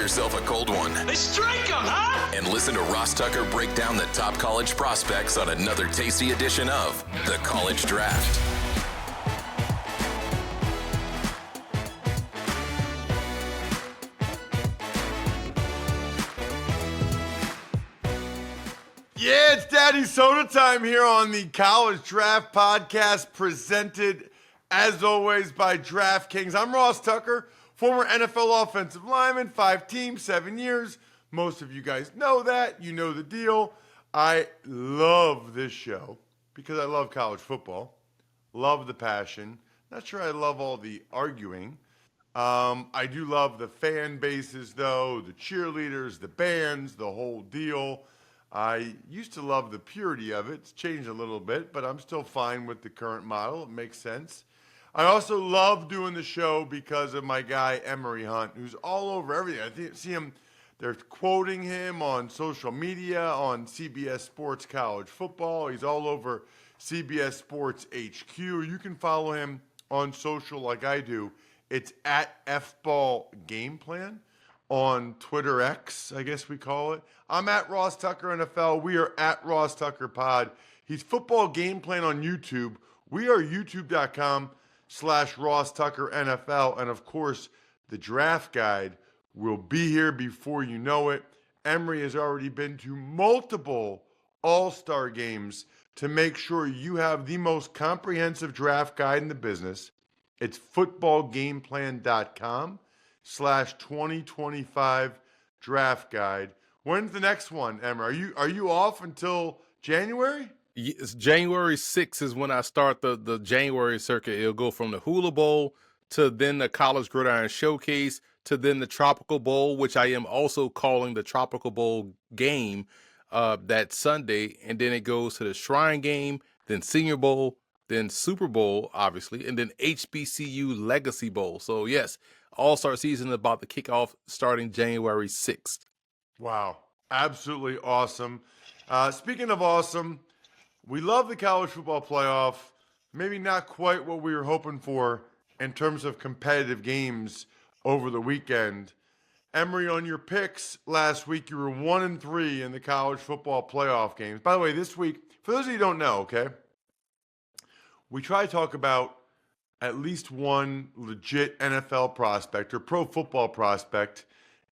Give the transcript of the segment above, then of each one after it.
yourself a cold one. They strike 'em, huh? And listen to Ross Tucker break down the top college prospects on another tasty edition of The College Draft. Yeah, it's Daddy Soda time here on the College Draft Podcast, presented, as always, by DraftKings. I'm Ross Tucker, former NFL offensive lineman, 5 teams, 7 years. Most of you guys know that. You know the deal. I love this show because I love college football, love the passion. Not sure I love all the arguing. I do love the fan bases, though, the cheerleaders, the bands, the whole deal. I used to love the purity of it. It's changed a little bit, but I'm still fine with the current model. It makes sense. I also love doing the show because of my guy, Emory Hunt, who's all over everything. I see him, they're quoting him on social media, on CBS Sports College Football. He's all over CBS Sports HQ. You can follow him on social like I do. It's at FBall Game Plan on Twitter X, I guess we call it. I'm at Ross Tucker NFL. We are at Ross Tucker Pod. He's Football Game Plan on YouTube. We are youtube.com/Ross Tucker NFL. And of course, the draft guide will be here before you know it. Emory has already been to multiple all-star games to make sure you have the most comprehensive draft guide in the business. It's footballgameplan.com/2025 draft guide. When's the next one, Emory? Are you off until January? Yes, January 6th is when I start the January circuit. It'll go from the Hula Bowl to then the College Gridiron Showcase to then the Tropical Bowl, which I am also calling the Tropical Bowl game that Sunday. And then it goes to the Shrine Game, then Senior Bowl, then Super Bowl, obviously, and then HBCU Legacy Bowl. So, yes, All-Star season is about to kick off starting January 6th. Wow, absolutely awesome. Speaking of awesome, we love the college football playoff. Maybe not quite what we were hoping for in terms of competitive games over the weekend. Emory, on your picks last week, you were 1-3 in the college football playoff games. By the way, this week, for those of you who don't know, okay, we try to talk about at least one legit NFL prospect or pro football prospect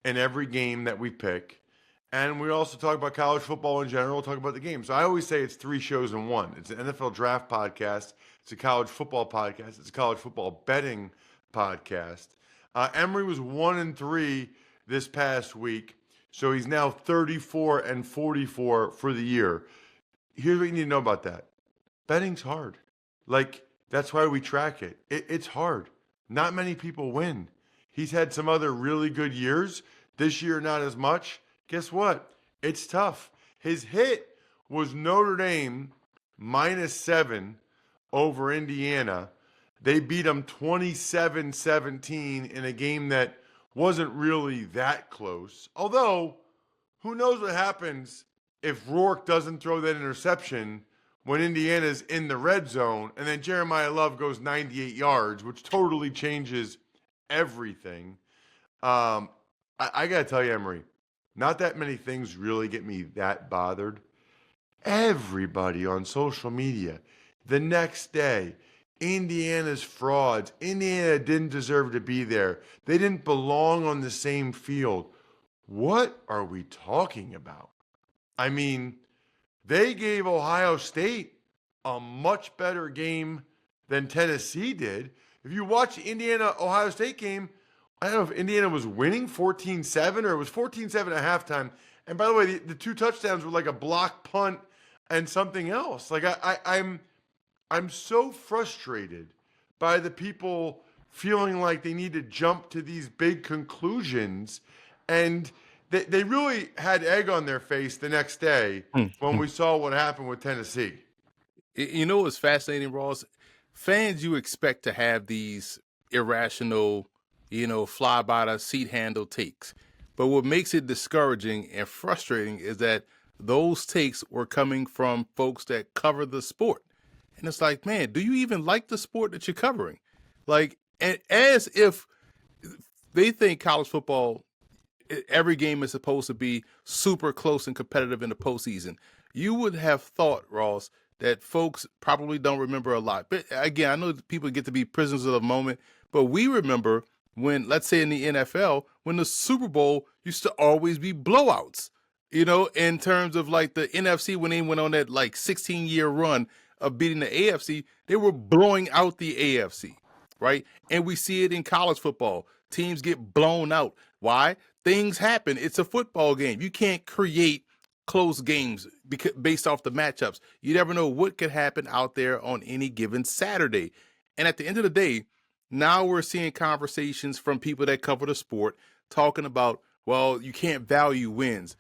in every game that we pick. And we also talk about college football in general, talk about the game. So I always say it's 3 shows in one. It's an NFL draft podcast. It's a college football podcast. It's a college football betting podcast. Emory was 1-3 this past week. So he's now 34-44 for the year. Here's what you need to know about that. Betting's hard. Like, that's why we track it. It's hard. Not many people win. He's had some other really good years. This year, not as much. Guess what? It's tough. His hit was Notre Dame -7 over Indiana. They beat him 27-17 in a game that wasn't really that close. Although, who knows what happens if Rourke doesn't throw that interception when Indiana's in the red zone, and then Jeremiah Love goes 98 yards, which totally changes everything. I got to tell you, Emory, not that many things really get me that bothered. Everybody on social media, the next day, Indiana's frauds. Indiana didn't deserve to be there. They didn't belong on the same field. What are we talking about? I mean, they gave Ohio State a much better game than Tennessee did. If you watch the Indiana-Ohio State game, I don't know if Indiana was winning 14-7 or it was 14-7 at halftime. And by the way, the 2 touchdowns were like a block punt and something else. Like I'm so frustrated by the people feeling like they need to jump to these big conclusions. And they really had egg on their face the next day when we saw what happened with Tennessee. You know what's fascinating, Ross? Fans, you expect to have these irrational, fly by the seat handle takes. But what makes it discouraging and frustrating is that those takes were coming from folks that cover the sport. And it's like, man, do you even like the sport that you're covering? Like, and as if they think college football every game is supposed to be super close and competitive in the postseason. You would have thought, Ross, that folks probably don't remember a lot. But again, I know that people get to be prisoners of the moment, but we remember when, let's say in the NFL, when the Super Bowl used to always be blowouts, in terms of like the NFC, when they went on that like 16-year run of beating the AFC, they were blowing out the AFC, right? And we see it in college football. Teams get blown out. Why? Things happen. It's a football game. You can't create close games based off the matchups. You never know what could happen out there on any given Saturday. And at the end of the day, now we're seeing conversations from people that cover the sport talking about, well, you can't value wins.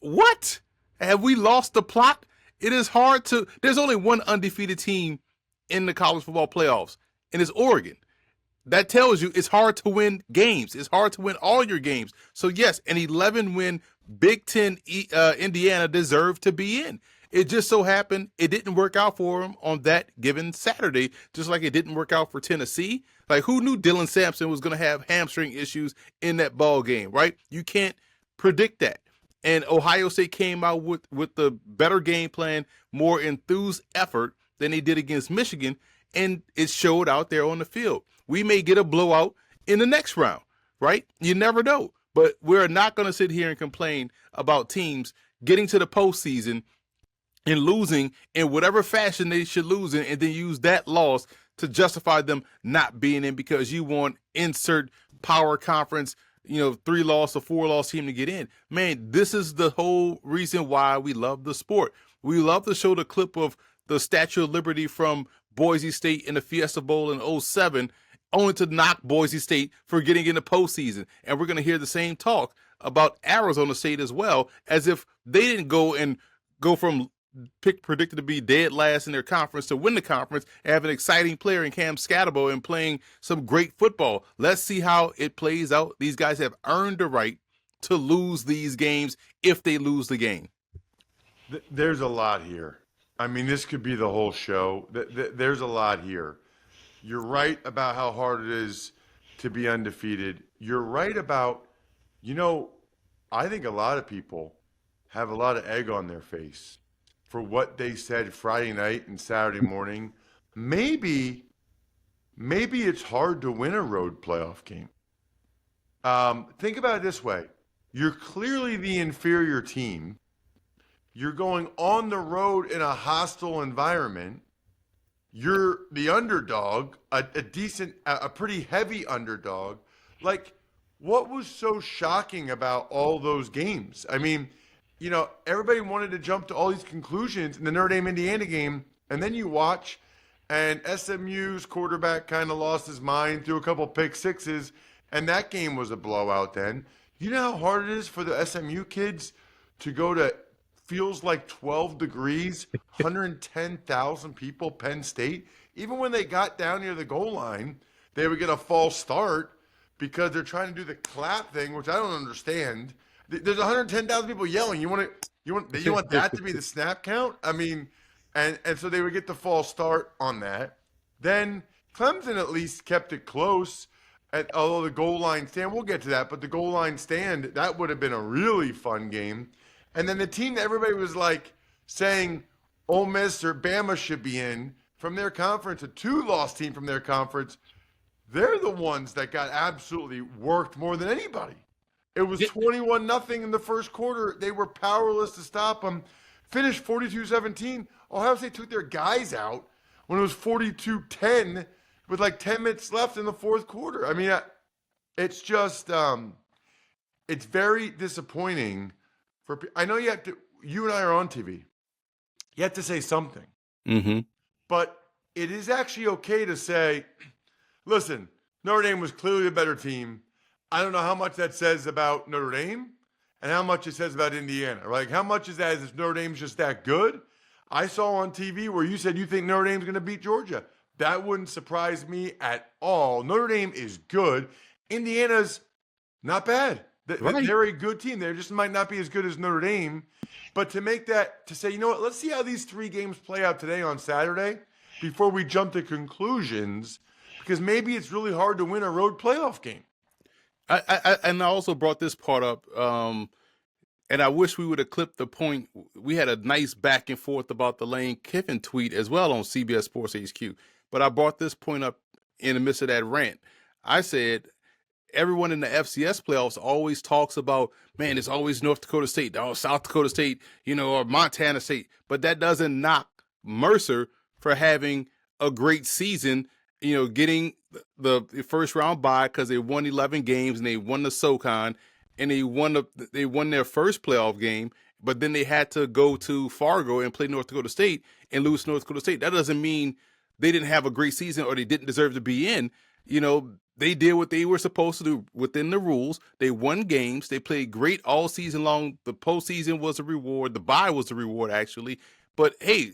What? Have we lost the plot? It is hard to, there's only one undefeated team in the college football playoffs, and it's Oregon. That tells you it's hard to win games. It's hard to win all your games. So yes, an 11-win Big Ten Indiana deserved to be in. It just so happened it didn't work out for them on that given Saturday, just like it didn't work out for Tennessee. Like, who knew Dylan Sampson was going to have hamstring issues in that ball game, right? You can't predict that. And Ohio State came out with the better game plan, more enthused effort than they did against Michigan, and it showed out there on the field. We may get a blowout in the next round, right? You never know. But we're not going to sit here and complain about teams getting to the postseason and losing in whatever fashion they should lose in, and then use that loss to justify them not being in because you want insert power conference, 3-loss or 4-loss team to get in. Man, this is the whole reason why we love the sport. We love to show the clip of the Statue of Liberty from Boise State in the Fiesta Bowl in 2007, only to knock Boise State for getting in the postseason. And we're going to hear the same talk about Arizona State as well, as if they didn't go from predicted to be dead last in their conference to win the conference and have an exciting player in Cam Scatterbo and playing some great football. Let's see how it plays out. These guys have earned the right to lose these games if they lose the game. There's a lot here. I mean, this could be the whole show. There's a lot here. You're right about how hard it is to be undefeated. You're right about, I think a lot of people have a lot of egg on their face for what they said Friday night and Saturday morning. Maybe it's hard to win a road playoff game. Think about it this way. You're clearly the inferior team. You're going on the road in a hostile environment. You're the underdog, a pretty heavy underdog. Like, what was so shocking about all those games? I mean, everybody wanted to jump to all these conclusions in the Notre Dame-Indiana game, and then you watch, and SMU's quarterback kind of lost his mind, threw a couple pick sixes, and that game was a blowout then. You know how hard it is for the SMU kids to go to feels like 12 degrees, 110,000 people, Penn State? Even when they got down near the goal line, they would get a false start because they're trying to do the clap thing, which I don't understand. There's 110,000 people yelling. You want that to be the snap count? I mean, and so they would get the false start on that. Then Clemson at least kept it close. Although the goal line stand, we'll get to that, but the goal line stand, that would have been a really fun game. And then the team that everybody was like saying Ole Miss or Bama should be in from their conference, a 2-loss team from their conference, they're the ones that got absolutely worked more than anybody. It was 21-0 in the first quarter. They were powerless to stop them. Finished 42-17. Ohio State took their guys out when it was 42-10 with like 10 minutes left in the fourth quarter. I mean, it's just it's very disappointing. I know you and I are on TV. You have to say something. Mm-hmm. But it is actually okay to say, listen, Notre Dame was clearly a better team. I don't know how much that says about Notre Dame and how much it says about Indiana. Like, how much is that as Notre Dame's just that good? I saw on TV where you said you think Notre Dame's going to beat Georgia. That wouldn't surprise me at all. Notre Dame is good. Indiana's not bad. They're a good team. They just might not be as good as Notre Dame. But to say, let's see how these 3 games play out today on Saturday before we jump to conclusions, because maybe it's really hard to win a road playoff game. And I also brought this part up, and I wish we would have clipped the point. We had a nice back and forth about the Lane Kiffin tweet as well on CBS Sports HQ. But I brought this point up in the midst of that rant. I said everyone in the FCS playoffs always talks about, man, it's always North Dakota State, or South Dakota State, or Montana State. But that doesn't knock Mercer for having a great season, getting the first round bye because they won 11 games and they won the SoCon and they won their first playoff game, but then they had to go to Fargo and play North Dakota State and lose to North Dakota State. That doesn't mean they didn't have a great season or they didn't deserve to be in. They did what they were supposed to do within the rules. They won games. They played great all season long. The postseason was a reward. The bye was a reward, actually. But hey,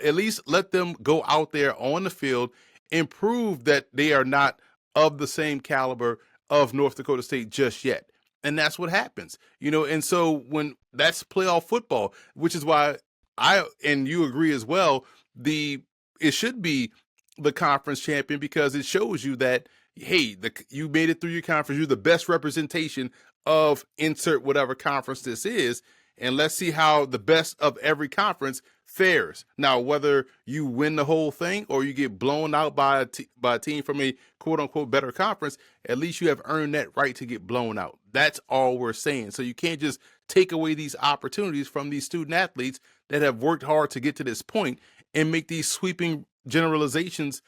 at least let them go out there on the field and prove that they are not of the same caliber of North Dakota State just yet. And that's what happens, and so when that's playoff football, which is why and you agree as well, it should be the conference champion because it shows you that, hey, you made it through your conference. You're the best representation of insert whatever conference this is. And let's see how the best of every conference fares. Now, whether you win the whole thing or you get blown out by a team from a quote-unquote better conference, at least you have earned that right to get blown out. That's all we're saying. So you can't just take away these opportunities from these student athletes that have worked hard to get to this point and make these sweeping generalizations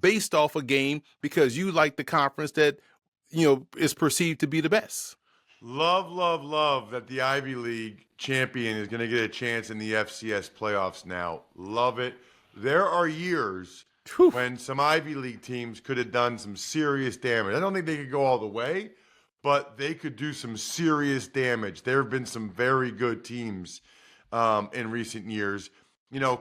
based off a game because you like the conference that, is perceived to be the best. Love, love, love that the Ivy League champion is going to get a chance in the FCS playoffs now. Love it. There are years when some Ivy League teams could have done some serious damage. I don't think they could go all the way, but they could do some serious damage. There have been some very good teams in recent years.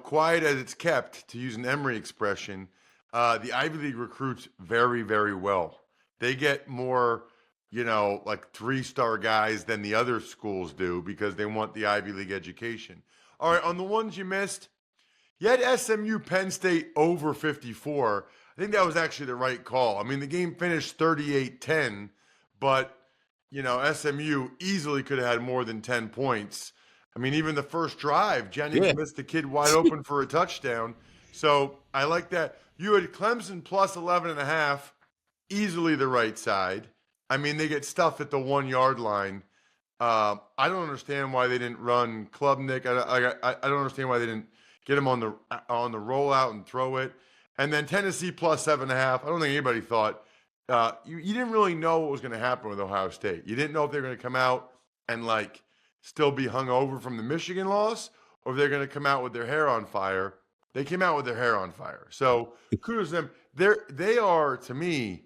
Quiet as it's kept, to use an Emory expression, the Ivy League recruits very, very well. They get more like 3-star guys than the other schools do because they want the Ivy League education. All right, on the ones you missed, you had SMU Penn State over 54. I think that was actually the right call. I mean, the game finished 38-10, but, SMU easily could have had more than 10 points. I mean, even the first drive, Jennings missed the kid wide open for a touchdown. So I like that. You had Clemson plus 11.5, easily the right side. I mean, they get stuffed at the 1-yard line. I don't understand why they didn't run Klubnik. I don't understand why they didn't get him on the rollout and throw it. And then Tennessee plus 7.5. I don't think anybody thought you didn't really know what was going to happen with Ohio State. You didn't know if they were going to come out and still be hung over from the Michigan loss, or if they're going to come out with their hair on fire. They came out with their hair on fire. So kudos to them. They are, to me,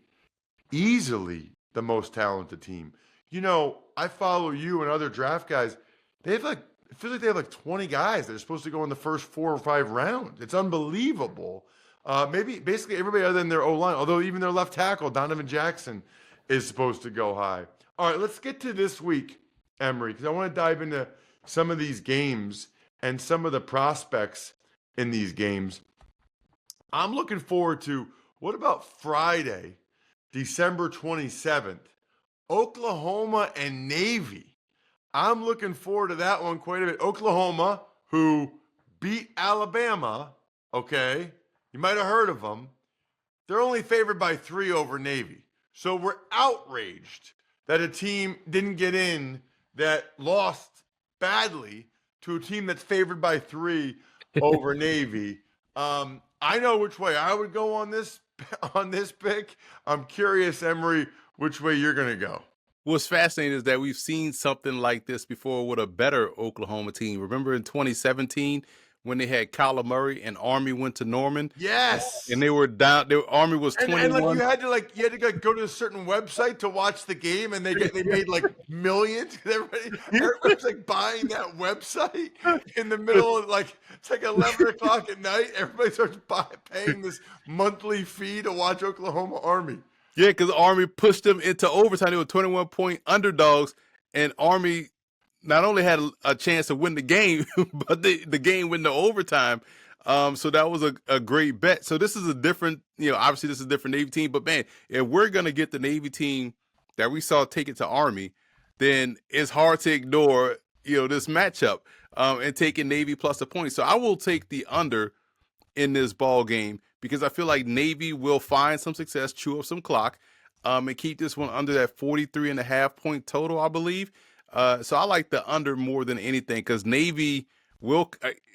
easily the most talented team. I follow you and other draft guys. They have it feels like they have 20 guys that are supposed to go in the first 4 or 5 rounds. It's unbelievable. Maybe basically everybody other than their O-line, although even their left tackle, Donovan Jackson, is supposed to go high. All right, let's get to this week, Emory, because I want to dive into some of these games and some of the prospects in these games. I'm looking forward to, what about Friday, December 27th, Oklahoma and Navy. I'm looking forward to that one quite a bit. Oklahoma, who beat Alabama, okay? You might have heard of them. They're only favored by 3 over Navy. So we're outraged that a team didn't get in that lost badly to a team that's favored by 3 over Navy. I know which way I would go on this pick. I'm curious, Emory, which way you're going to go. What's fascinating is that we've seen something like this before with a better Oklahoma team. Remember in 2017 when they had Kyler Murray and Army went to Norman? Yes. And they were down. Army was 21. And you had to go to a certain website to watch the game, and they made millions. Everybody's buying that website in the middle of it's 11 o'clock at night. Everybody starts paying this monthly fee to watch Oklahoma Army. Yeah, because Army pushed them into overtime. They were 21-point underdogs, and Army not only had a chance to win the game, but the game went to overtime. So that was a great bet. So this is a different, obviously this is a different Navy team. But, man, if we're going to get the Navy team that we saw take it to Army, then it's hard to ignore, this matchup and taking Navy plus a point. So I will take the under in this ball game because I feel like Navy will find some success, chew up some clock, and keep this one under that 43.5 point total, I believe. So I like the under more than anything because Navy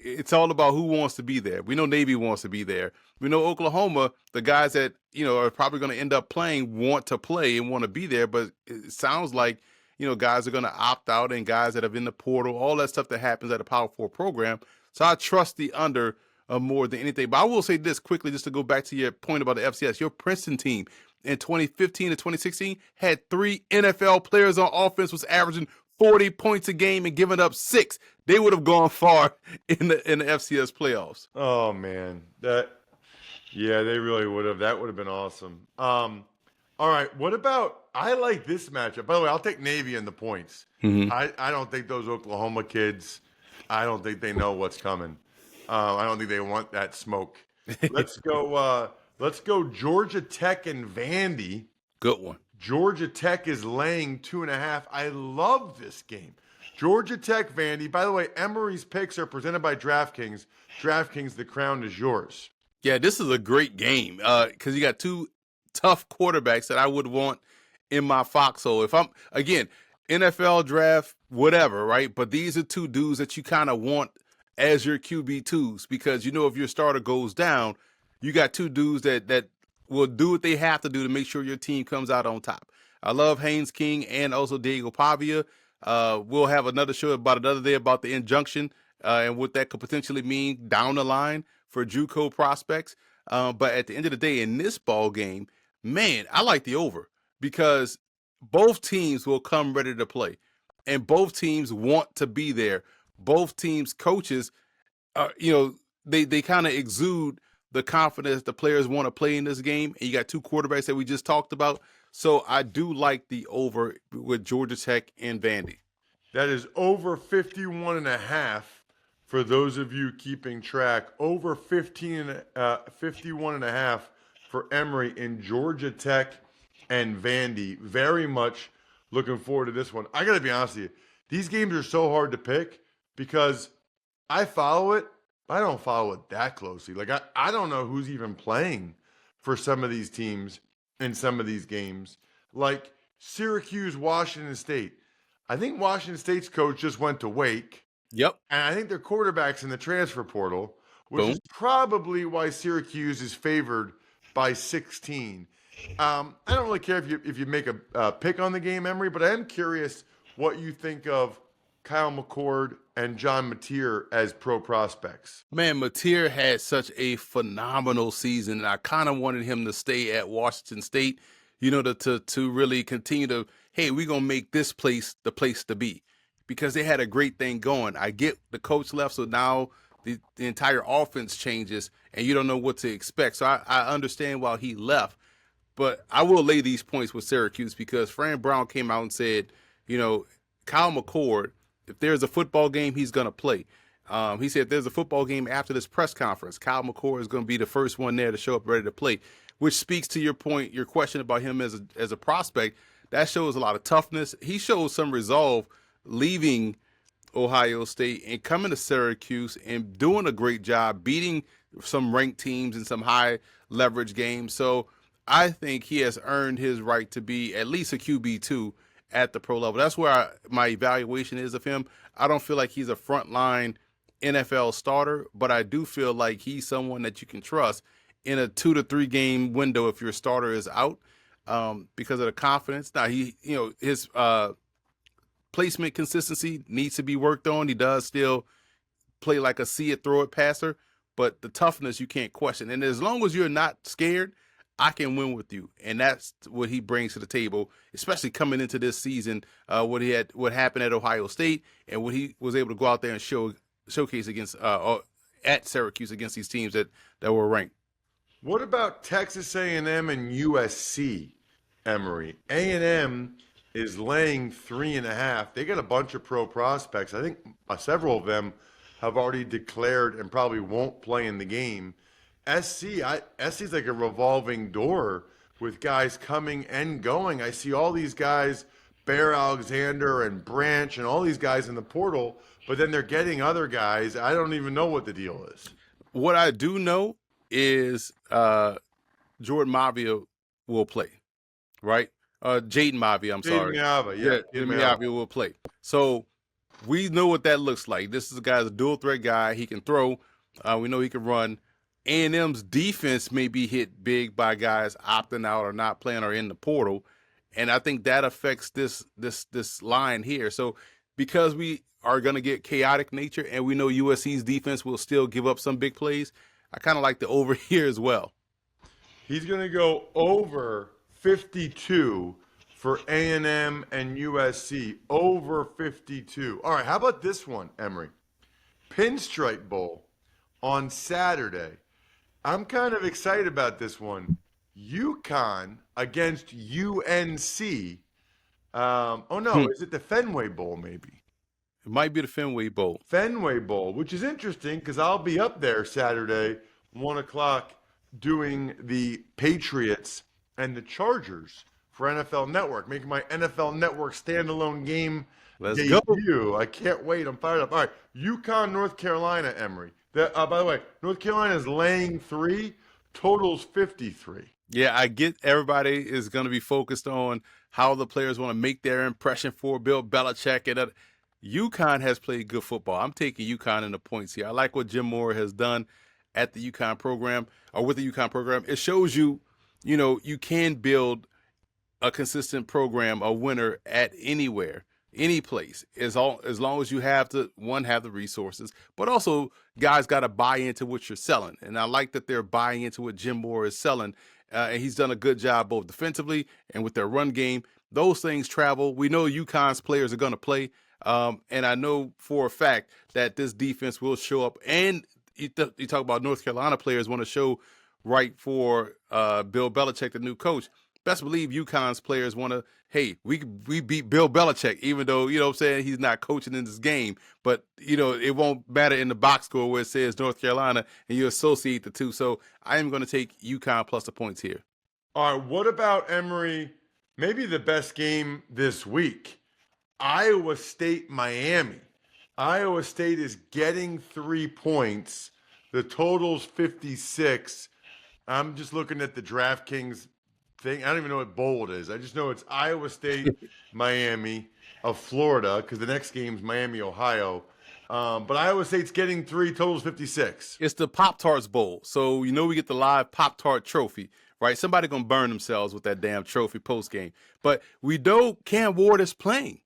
it's all about who wants to be there. We know Navy wants to be there. We know Oklahoma, the guys that, are probably going to end up playing want to play and want to be there. But it sounds like, guys are going to opt out and guys that have in the portal, all that stuff that happens at a Power 4 program. So I trust the under more than anything. But I will say this quickly, just to go back to your point about the FCS. Your Princeton team in 2015 to 2016 had 3 NFL players on offense, was averaging 40 points a game and giving up 6. They would have gone far in the FCS playoffs. Oh man, they really would have. That would have been awesome. All right, what about? I like this matchup. By the way, I'll take Navy in the points. Mm-hmm. I don't think those Oklahoma kids. I don't think they know what's coming. I don't think they want that smoke. Let's go. Let's go. Georgia Tech and Vandy. Good one. Georgia Tech is laying 2.5. I love this game. Georgia Tech, Vandy. By the way, Emory's picks are presented by DraftKings. DraftKings, the crown is yours. Yeah, this is a great game because you got 2 tough quarterbacks that I would want in my foxhole. If I'm, again, NFL draft, whatever, right? But these are 2 dudes that you kind of want as your QB2s because, if your starter goes down, you got 2 dudes that will do what they have to do to make sure your team comes out on top. I love Haynes King and also Diego Pavia. We'll have another show about another day about the injunction and what that could potentially mean down the line for JUCO prospects. But at the end of the day, in this ball game, man, I like the over because both teams will come ready to play, and both teams want to be there. Both teams' coaches, they kind of exude the confidence the players want to play in this game. And you got 2 quarterbacks that we just talked about. So I do like the over with Georgia Tech and Vandy. That is over 51.5 for those of you keeping track. Over 51.5 for Emory in Georgia Tech and Vandy. Very much looking forward to this one. I got to be honest with you. These games are so hard to pick because I follow it. I don't follow it that closely. Like, I don't know who's even playing for some of these teams in some of these games. Like Syracuse, Washington State. I think Washington State's coach just went to Wake. Yep. And I think their quarterback's in the transfer portal, which is probably why Syracuse is favored by 16. I don't really care if you make a pick on the game, Emory, but I am curious what you think of Kyle McCord and John Mateer as pro prospects. Man, Mateer had such a phenomenal season, and I kind of wanted him to stay at Washington State, to really continue to, hey, we're going to make this place the place to be because they had a great thing going. I get the coach left, so now the entire offense changes, and you don't know what to expect. So I understand why he left, but I will lay these points with Syracuse because Fran Brown came out and said, Kyle McCord, if there's a football game, he's going to play. He said if there's a football game after this press conference, Kyle McCord is going to be the first one there to show up ready to play, which speaks to your point, your question about him as a prospect. That shows a lot of toughness. He shows some resolve leaving Ohio State and coming to Syracuse and doing a great job beating some ranked teams in some high leverage games. So I think he has earned his right to be at least a QB2 at the pro level. That's where my evaluation is of him. I don't feel like he's a frontline NFL starter, but I do feel like he's someone that you can trust in a 2 to 3 game window if your starter is out because of the confidence. Now, his placement consistency needs to be worked on. He does still play like a see it, throw it passer, but the toughness you can't question. And as long as you're not scared, I can win with you, and that's what he brings to the table, especially coming into this season. What happened at Ohio State, and what he was able to go out there and showcase against at Syracuse against these teams that were ranked. What about Texas A&M and USC, Emory? A&M is laying 3.5. They got a bunch of pro prospects. I think several of them have already declared and probably won't play in the game. SC's like a revolving door with guys coming and going. I see all these guys, Bear Alexander and Branch and all these guys in the portal, but then they're getting other guys. I don't even know what the deal is. What I do know is Jordan Mavia will play, right? Jaden Mavia, I'm sorry. Jaden Mavia will play. So we know what that looks like. This is a guy's a dual threat guy. He can throw. We know he can run. A&M's defense may be hit big by guys opting out or not playing or in the portal, and I think that affects this line here. So because we are going to get chaotic nature, and we know USC's defense will still give up some big plays, I kind of like the over here as well. He's going to go over 52 for A&M and USC. Over 52. All right, how about this one, Emory? Pinstripe Bowl on Saturday. I'm kind of excited about this one. UConn against UNC. Is it the Fenway Bowl maybe? It might be the Fenway Bowl. Fenway Bowl, which is interesting because I'll be up there Saturday, 1 o'clock, doing the Patriots and the Chargers for NFL Network, making my NFL Network standalone game debut. Go. I can't wait. I'm fired up. All right, UConn, North Carolina, Emory. By the way, North Carolina is laying 3, totals 53. Yeah, I get everybody is going to be focused on how the players want to make their impression for Bill Belichick. And UConn has played good football. I'm taking UConn in the points here. I like what Jim Moore has done at the UConn program, or with the UConn program. It shows you can build a consistent program, a winner at anywhere, any place, as long as you have the resources, but also guys got to buy into what you're selling. And I like that they're buying into what Jim Moore is selling. And he's done a good job both defensively and with their run game. Those things travel. We know UConn's players are going to play. And I know for a fact that this defense will show up. And you talk about North Carolina players want to show right for Bill Belichick, the new coach. Best believe UConn's players want to, hey, we beat Bill Belichick, even though, what I'm saying, he's not coaching in this game. But, it won't matter in the box score where it says North Carolina and you associate the two. So I am going to take UConn plus the points here. All right, what about Emory? Maybe the best game this week. Iowa State, Miami. Iowa State is getting 3 points. The total's 56. I'm just looking at the DraftKings thing. I don't even know what bowl it is. I just know it's Iowa State, Miami of Florida, because the next game's Miami, Ohio. But Iowa State's getting 3, totals 56. It's the Pop-Tarts Bowl. So, we get the live Pop-Tart trophy, right? Somebody going to burn themselves with that damn trophy post-game. But we know Cam Ward is playing.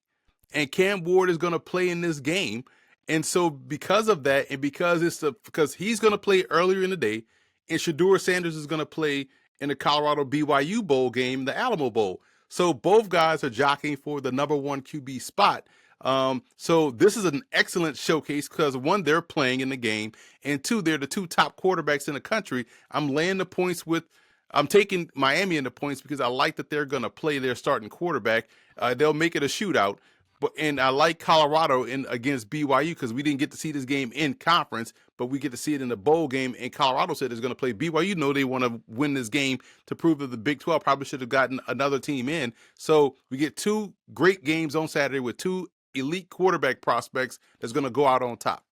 And Cam Ward is going to play in this game. And so because of that, and because he's going to play earlier in the day, and Shedeur Sanders is going to play in the Colorado BYU Bowl game, the Alamo Bowl. So both guys are jockeying for the number 1 QB spot. So this is an excellent showcase because, one, they're playing in the game, and 2, they're the 2 top quarterbacks in the country. I'm taking Miami in the points because I like that they're going to play their starting quarterback. They'll make it a shootout. And I like Colorado against BYU because we didn't get to see this game in conference, but we get to see it in the bowl game. And Colorado said it's going to play BYU. Know they want to win this game to prove that the Big 12 probably should have gotten another team in. So we get 2 great games on Saturday with 2 elite quarterback prospects that's going to go out on top.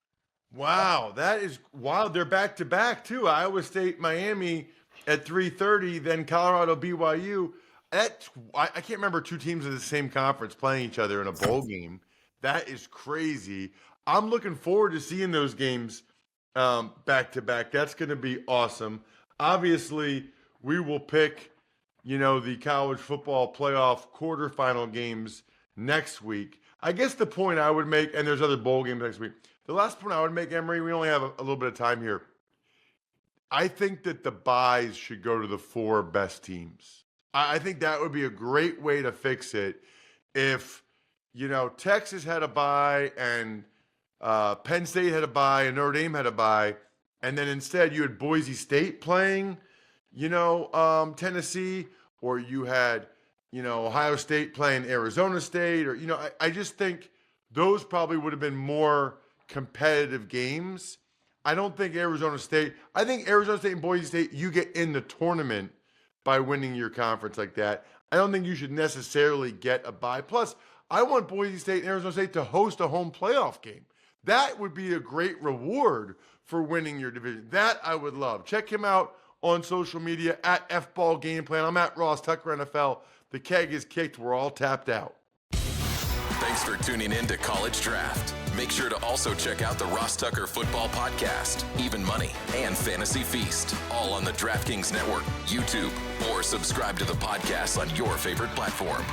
Wow, that is wild. They're back-to-back, too. Iowa State, Miami at 3:30, then Colorado, BYU. I can't remember 2 teams in the same conference playing each other in a bowl game. That is crazy. I'm looking forward to seeing those games back-to-back. That's going to be awesome. Obviously, we will pick, the college football playoff quarterfinal games next week. I guess the point I would make, and there's other bowl games next week. The last point I would make, Emory, we only have a little bit of time here. I think that the byes should go to the 4 best teams. I think that would be a great way to fix it. If, Texas had a bye and Penn State had a bye and Notre Dame had a bye, and then instead you had Boise State playing, Tennessee, or you had, Ohio State playing Arizona State, or, I just think those probably would have been more competitive games. I think Arizona State and Boise State, you get in the tournament by winning your conference like that. I don't think you should necessarily get a bye. Plus, I want Boise State and Arizona State to host a home playoff game. That would be a great reward for winning your division. That I would love. Check him out on social media at FBall Game Plan. I'm at Ross Tucker NFL. The keg is kicked. We're all tapped out. Thanks for tuning in to College Draft. Make sure to also check out the Ross Tucker Football Podcast, Even Money, and Fantasy Feast, all on the DraftKings Network, YouTube, or subscribe to the podcast on your favorite platform.